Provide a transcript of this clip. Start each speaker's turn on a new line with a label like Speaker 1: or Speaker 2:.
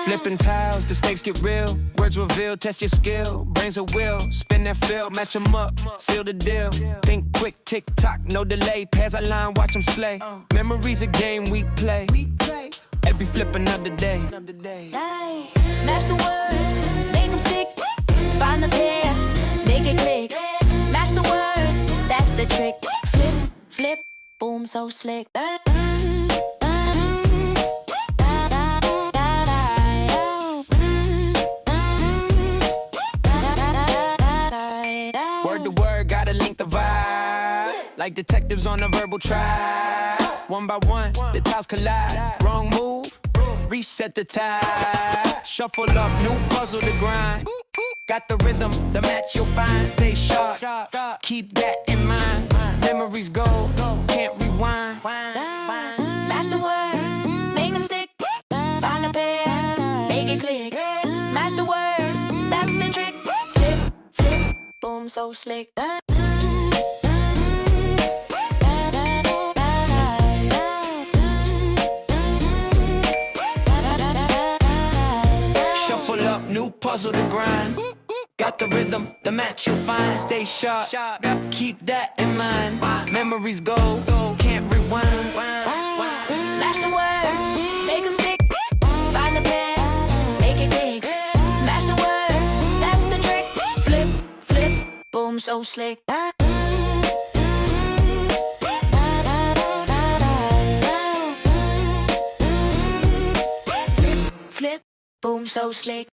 Speaker 1: Flipping tiles, the stakes get real. Words reveal, test your skill. Brains a wheel, spin that field, match 'em up, seal the deal. Think quick, tick tock, no delay. Pass a line, watch 'em slay. Memories a game we play. Every flip another day.
Speaker 2: Match the words, make 'em stick. Find the pair, make it click. Match the words, that's the trick. Flip, flip, boom, so slick.
Speaker 1: Word to word, gotta link the vibe. Like detectives on a verbal trial. One by one, the tiles collide. Wrong move, reset the tide. Shuffle up, new puzzle to grind. Got the rhythm, the match you'll find. Stay sharp, keep that in mind. Memories go, can't rewind.
Speaker 2: Match the words, make 'em stick. Find a pair, make it click. Match the words, that's the trick. Flip, flip, boom, so slick.
Speaker 1: Shuffle up, new puzzle to grind. Got the rhythm, the match you'll find. Stay sharp, keep that in mind. Memories go, can't rewind.
Speaker 2: Match the words, make 'em stick. Find the pair, make it click. Match the words, that's the trick. Flip, flip, boom, so slick. Flip, flip, boom, so slick.